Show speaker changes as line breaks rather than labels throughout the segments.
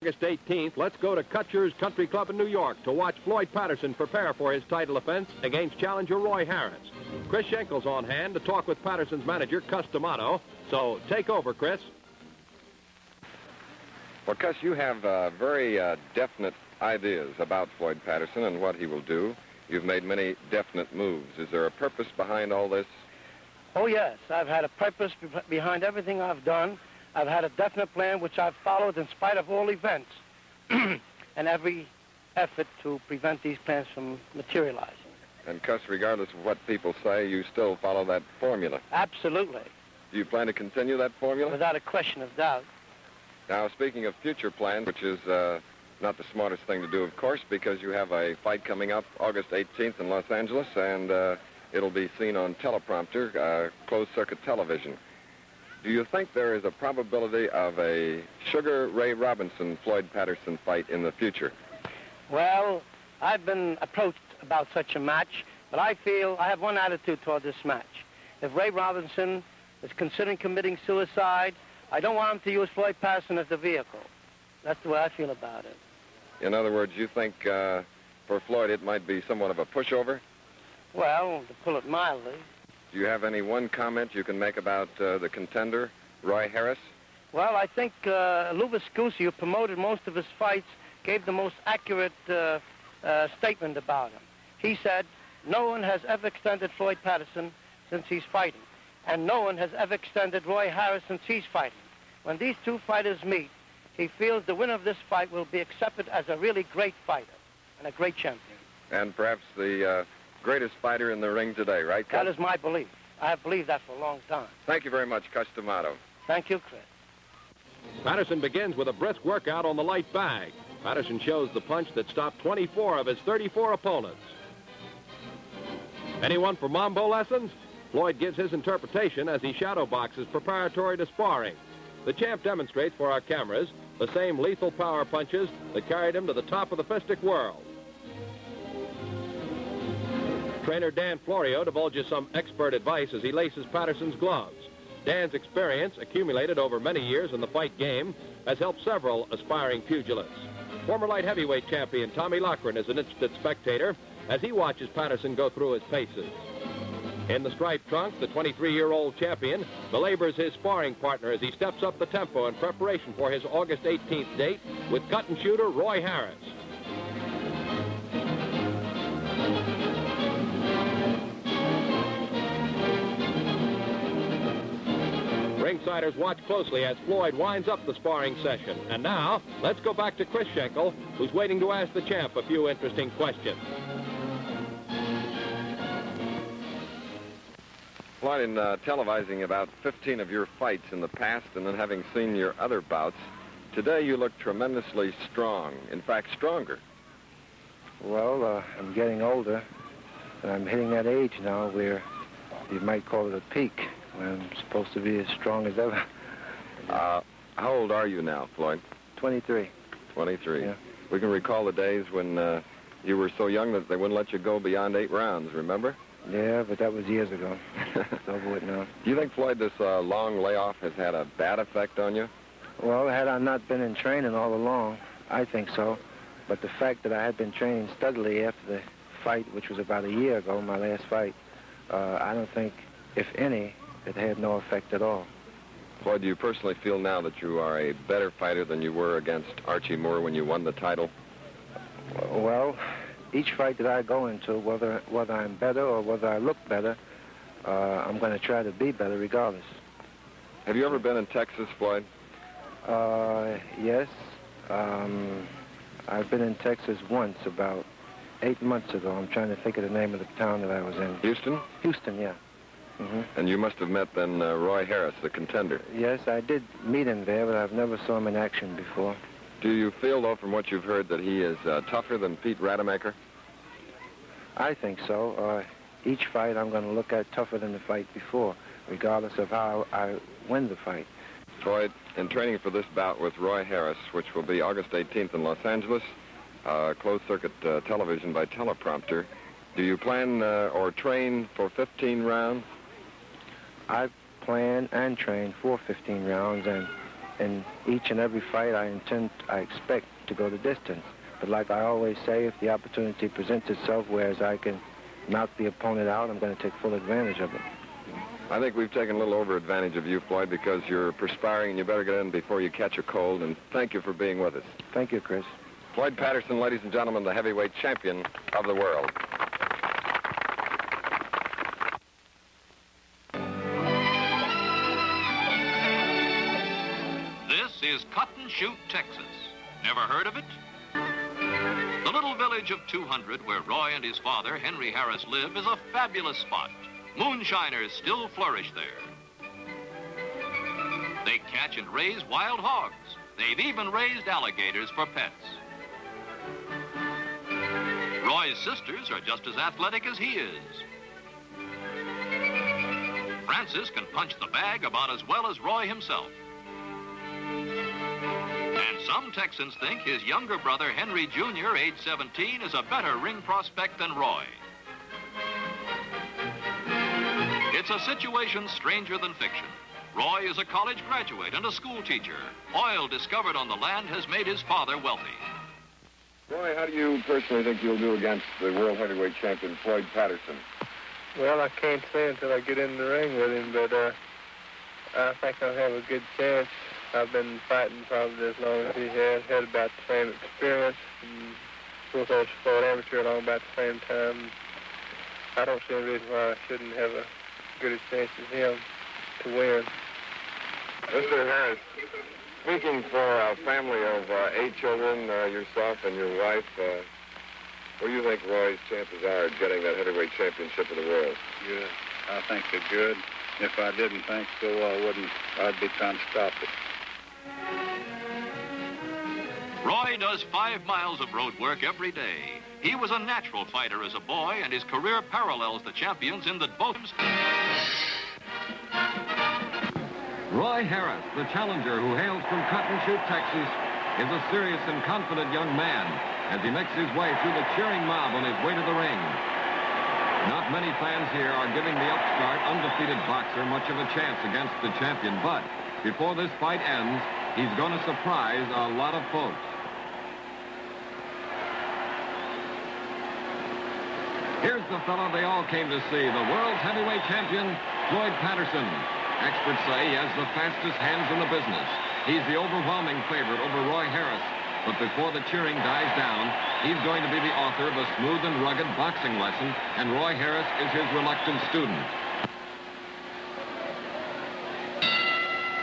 August 18th, let's go to Kutcher's Country Club in New York to watch Floyd Patterson prepare for his title offense against challenger Roy Harris. Chris Schenkel's on hand to talk with Patterson's manager, Cus D'Amato. So take over, Chris.
Well, Cus, you have very definite ideas about Floyd Patterson and what he will do. You've made many definite moves. Is there a purpose behind all this?
Oh, yes. I've had a purpose behind everything I've done. I've had a definite plan which I've followed in spite of all events and every effort to prevent these plans from materializing.
And, Cus, regardless of what people say, you still follow that formula?
Absolutely.
Do you plan to continue that formula?
Without a question of doubt.
Now, speaking of future plans, which is not the smartest thing to do, of course, because you have a fight coming up August 18th in Los Angeles, and it'll be seen on teleprompter, closed-circuit television. Do you think there is a probability of a Sugar Ray Robinson-Floyd Patterson fight in the future?
Well, I've been approached about such a match, but I feel I have one attitude toward this match. If Ray Robinson is considering committing suicide, I don't want him to use Floyd Patterson as the vehicle. That's the way I feel about it.
In other words, you think for Floyd it might be somewhat of a pushover?
Well, to pull it mildly.
Do you have any one comment you can make about the contender, Roy Harris?
Well, I think Lou Viscusi, who promoted most of his fights, gave the most accurate statement about him. He said, no one has ever extended Floyd Patterson since he's fighting, and no one has ever extended Roy Harris since he's fighting. When these two fighters meet, he feels the winner of this fight will be accepted as a really great fighter and a great champion.
And perhaps the greatest fighter in the ring today, right, Cus?
That is my belief. I have believed that for a long time.
Thank you very much, Cus D'Amato.
Thank you, Chris.
Patterson begins with a brisk workout on the light bag. Patterson shows the punch that stopped 24 of his 34 opponents. Anyone for Mambo lessons? Floyd gives his interpretation as he shadow boxes preparatory to sparring. The champ demonstrates for our cameras the same lethal power punches that carried him to the top of the fistic world. Trainer Dan Florio divulges some expert advice as he laces Patterson's gloves. Dan's experience, accumulated over many years in the fight game, has helped several aspiring pugilists. Former light heavyweight champion Tommy Loughran is an interested spectator as he watches Patterson go through his paces. In the striped trunks, the 23-year-old champion belabors his sparring partner as he steps up the tempo in preparation for his August 18th date with cut-and shooter Roy Harris. Ringsiders watch closely as Floyd winds up the sparring session. And now, let's go back to Chris Schenkel, who's waiting to ask the champ a few interesting questions.
Floyd, in televising about 15 of your fights in the past and then having seen your other bouts, today you look tremendously strong. In fact, stronger.
Well, I'm getting older, and I'm hitting that age now where you might call it a peak. I'm supposed to be as strong as ever.
How old are you now, Floyd?
23.
23.
Yeah.
We can recall the days when you were so young that they wouldn't let you go beyond 8 rounds, remember?
Yeah, but that was years ago. It's over with now.
Do you think, Floyd, this long layoff has had a bad effect on you?
Well, had I not been in training all along, I think so. But the fact that I had been training steadily after the fight, which was about a year ago, my last fight, I don't think, if any, it had no effect at all.
Floyd, do you personally feel now that you are a better fighter than you were against Archie Moore when you won the title?
Well, each fight that I go into, whether I'm better or whether I look better, I'm going to try to be better regardless.
Have you ever been in Texas, Floyd?
Yes. I've been in Texas once, about 8 months ago. I'm trying to think of the name of the town that I was in.
Houston?
Houston, yeah. Mm-hmm.
And you must have met then Roy Harris, the contender.
Yes, I did meet him there, but I've never saw him in action before.
Do you feel, though, from what you've heard, that he is tougher than Pete Rademacher?
I think so. Each fight I'm going to look at tougher than the fight before, regardless of how I win the fight.
Floyd, in training for this bout with Roy Harris, which will be August 18th in Los Angeles, closed-circuit television by teleprompter, do you plan or train for 15 rounds?
I plan and train for 15 rounds, and in each and every fight, I expect to go the distance. But like I always say, if the opportunity presents itself whereas I can knock the opponent out, I'm going to take full advantage of it.
I think we've taken a little over advantage of you, Floyd, because you're perspiring and you better get in before you catch a cold, and thank you for being with us.
Thank you, Chris.
Floyd Patterson, ladies and gentlemen, the heavyweight champion of the world.
This is Cotton Chute, Texas. Never heard of it? The little village of 200 where Roy and his father, Henry Harris, live is a fabulous spot. Moonshiners still flourish there. They catch and raise wild hogs. They've even raised alligators for pets. Roy's sisters are just as athletic as he is. Francis can punch the bag about as well as Roy himself. And some Texans think his younger brother, Henry Jr., age 17, is a better ring prospect than Roy. It's a situation stranger than fiction. Roy is a college graduate and a school teacher. Oil discovered on the land has made his father wealthy.
Roy, how do you personally think you'll do against the world heavyweight champion, Floyd Patterson?
Well, I can't say until I get in the ring with him, but I think I'll have a good chance. I've been fighting probably as long as he has, had about the same experience, and both of us fought amateur along about the same time. I don't see any reason why I shouldn't have a good a chance as him to win.
Mr. Harris, speaking for a family of 8 children, yourself and your wife, what do you think Roy's chances are of getting that heavyweight championship of the world?
Good. I think they're good. If I didn't think so, I'd be trying to stop it.
Roy does 5 miles of road work every day. He was a natural fighter as a boy, and his career parallels the champions in that both...
Roy Harris, the challenger who hails from Cotton Chute, Texas, is a serious and confident young man as he makes his way through the cheering mob on his way to the ring. Not many fans here are giving the upstart, undefeated boxer much of a chance against the champion, but before this fight ends, he's going to surprise a lot of folks. Here's the fellow they all came to see, the world's heavyweight champion, Floyd Patterson. Experts say he has the fastest hands in the business. He's the overwhelming favorite over Roy Harris. But before the cheering dies down, he's going to be the author of a smooth and rugged boxing lesson, and Roy Harris is his reluctant student.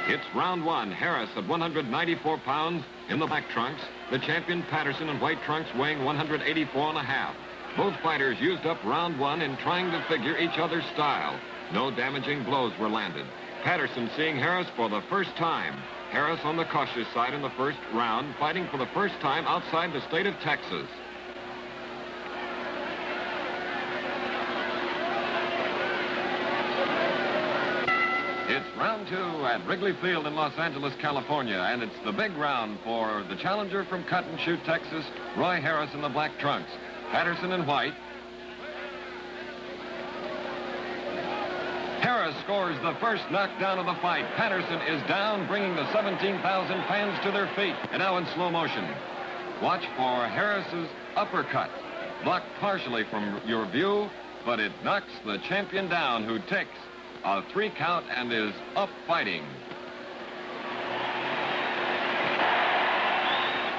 It's round 1. Harris at 194 pounds in the black trunks. The champion Patterson in white trunks weighing 184.5. Both fighters used up round 1 in trying to figure each other's style. No damaging blows were landed. Patterson seeing Harris for the first time. Harris on the cautious side in the first round, fighting for the first time outside the state of Texas. It's round 2 at Wrigley Field in Los Angeles, California, and it's the big round for the challenger from Cotton Chute, Texas, Roy Harris in the black trunks. Patterson in white. Harris scores the first knockdown of the fight. Patterson is down, bringing the 17,000 fans to their feet. And now in slow motion. Watch for Harris's uppercut. Blocked partially from your view, but it knocks the champion down, who takes a 3 count and is up fighting.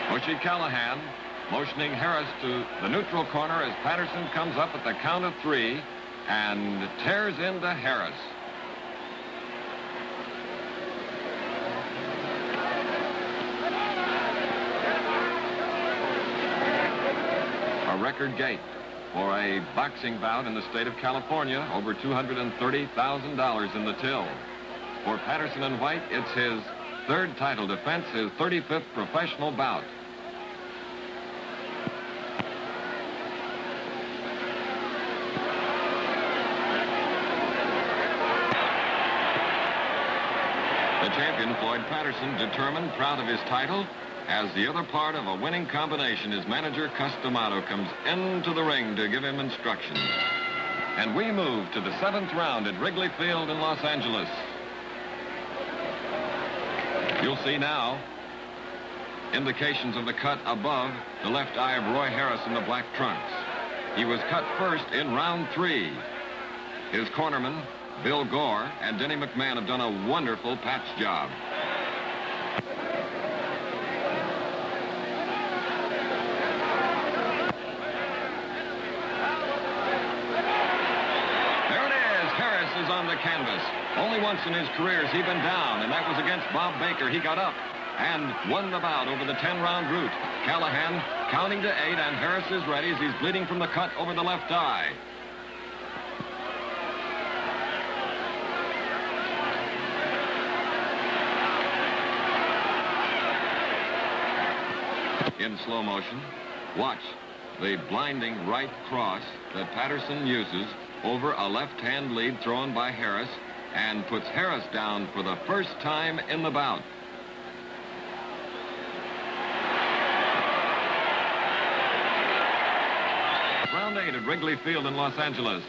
Bushy Callahan motioning Harris to the neutral corner as Patterson comes up at the count of 3 and tears into Harris. A record gate for a boxing bout in the state of California, over $230,000 in the till. For Patterson in white, it's his 3rd title defense, his 35th professional bout. The champion, Floyd Patterson, determined, proud of his title, as the other part of a winning combination, his manager, Cus D'Amato, comes into the ring to give him instructions. And we move to the 7th round at Wrigley Field in Los Angeles.
You'll see now indications of the cut above the left eye of Roy Harris in the black trunks. He was cut first in round 3. His cornerman, Bill Gore, and Denny McMahon have done a wonderful patch job. There it is. Harris is on the canvas. Only once in his career has he been down, and that was against Bob Baker. He got up and won the bout over the 10-round route. Callahan counting to 8, and Harris is ready as he's bleeding from the cut over the left eye. In slow motion, watch the blinding right cross that Patterson uses over a left-hand lead thrown by Harris and puts Harris down for the first time in the bout. Round 8 at Wrigley Field in Los Angeles.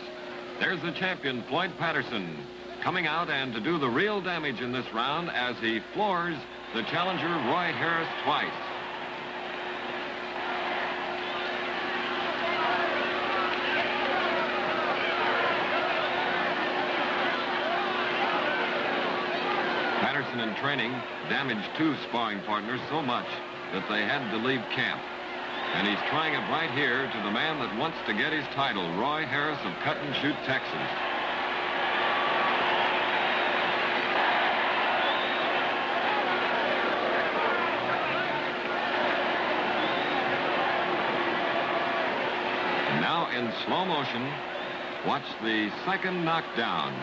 There's the champion, Floyd Patterson, coming out and to do the real damage in this round as he floors the challenger, Roy Harris, twice. Patterson in training damaged 2 sparring partners so much that they had to leave camp. And he's trying it right here to the man that wants to get his title, Roy Harris of Cut and Shoot, Texas. And now in slow motion, watch the second knockdown.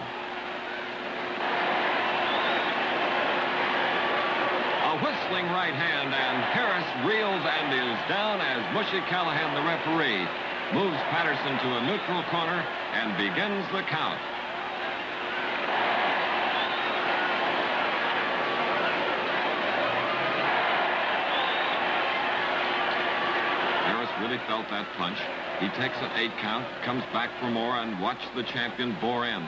A whistling right hand, and Harris reels and is down as Mushy Callahan, the referee, moves Patterson to a neutral corner and begins the count. Harris really felt that punch. He takes an 8 count, comes back for more, and watch the champion bore in.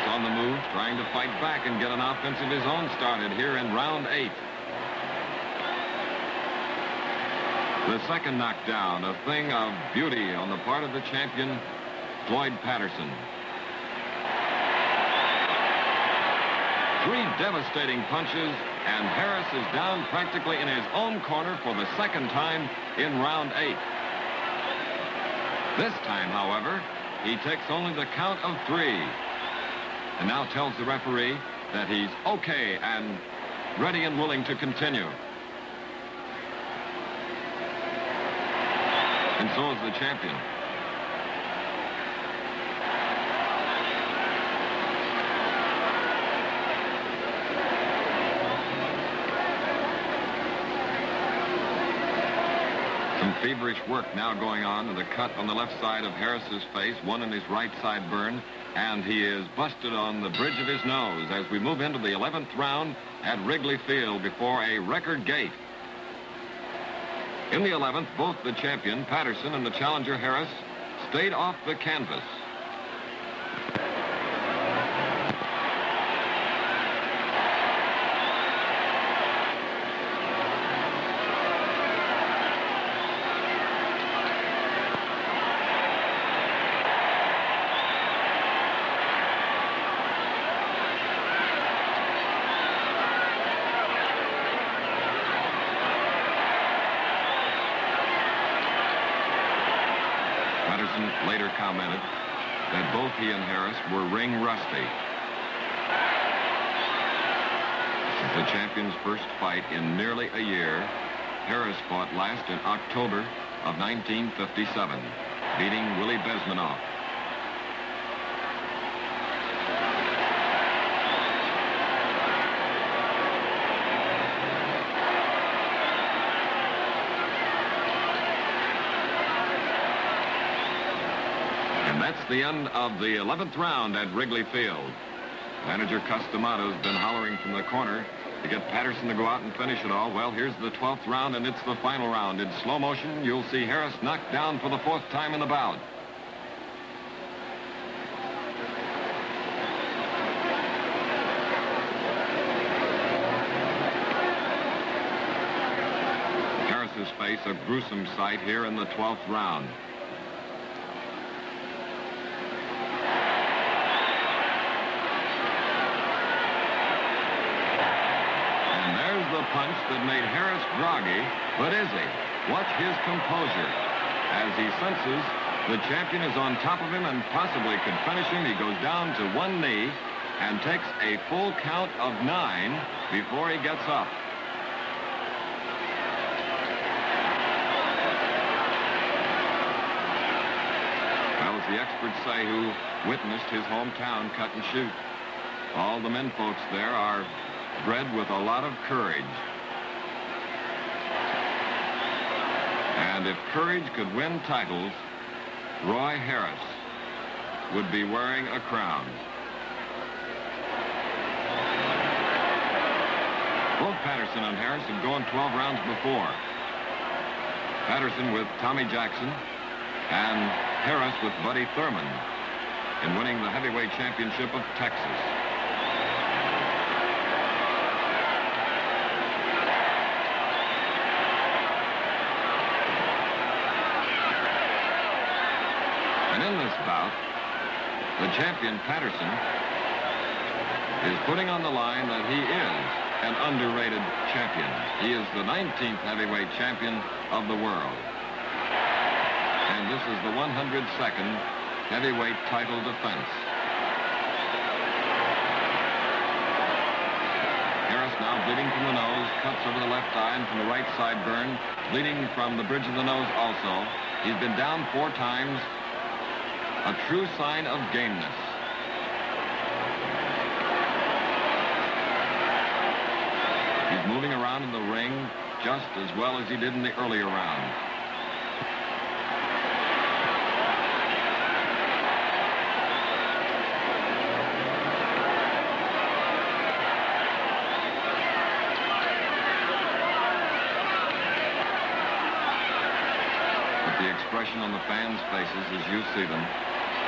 On the move, trying to fight back and get an offense of his own started here in round 8. The second knockdown, a thing of beauty on the part of the champion, Floyd Patterson. 3 devastating punches, and Harris is down practically in his own corner for the second time in round 8. This time, however, he takes only the count of 3. And now tells the referee that he's okay and ready and willing to continue. And so is the champion. Some feverish work now going on to the cut on the left side of Harris's face, one in his right side burn, and he is busted on the bridge of his nose as we move into the 11th round at Wrigley Field before a record gate. In the 11th, both the champion, Patterson, and the challenger, Harris, stayed off the canvas. Patterson later commented that both he and Harris were ring rusty. This is the champion's first fight in nearly a year. Harris fought last in October of 1957, beating Willie Besmanoff. And that's the end of the 11th round at Wrigley Field. Manager Customato's been hollering from the corner To get Patterson to go out and finish it all, well, here's the 12th round, and it's the final round. In slow motion, you'll see Harris knocked down for the 4th time in the bout. Harris's face a gruesome sight here in the 12th round. The punch that made Harris groggy, but is he? Watch his composure. As he senses the champion is on top of him and possibly could finish him, he goes down to one knee and takes a full count of 9 before he gets up. Well, as the experts say who witnessed his hometown cut and shoot, all the men folks there are bred with a lot of courage. And if courage could win titles, Roy Harris would be wearing a crown. Both Patterson and Harris had gone 12 rounds before. Patterson with Tommy Jackson and Harris with Buddy Thurman in winning the heavyweight championship of Texas. And in this bout, the champion Patterson is putting on the line that he is an underrated champion. He is the 19th heavyweight champion of the world. And this is the 102nd heavyweight title defense. Harris now bleeding from the nose, cuts over the left eye and from the right side burn, bleeding from the bridge of the nose also. He's been down 4 times. A true sign of gameness. He's moving around in the ring just as well as he did in the earlier round. But the expression on the fans' faces as you see them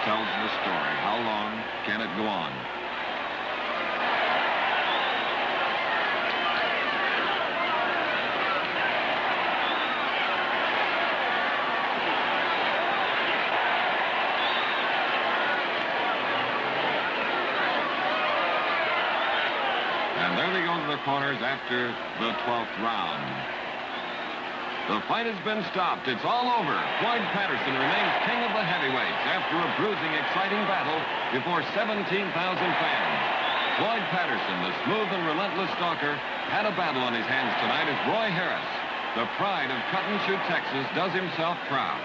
tells the story. How long can it go on? And there they go to the corners after the 12th round. The fight has been stopped. It's all over. Floyd Patterson remains king of the heavyweights after a bruising, exciting battle before 17,000 fans. Floyd Patterson, the smooth and relentless stalker, had a battle on his hands tonight as Roy Harris, the pride of cut and shoot Texas, does himself proud.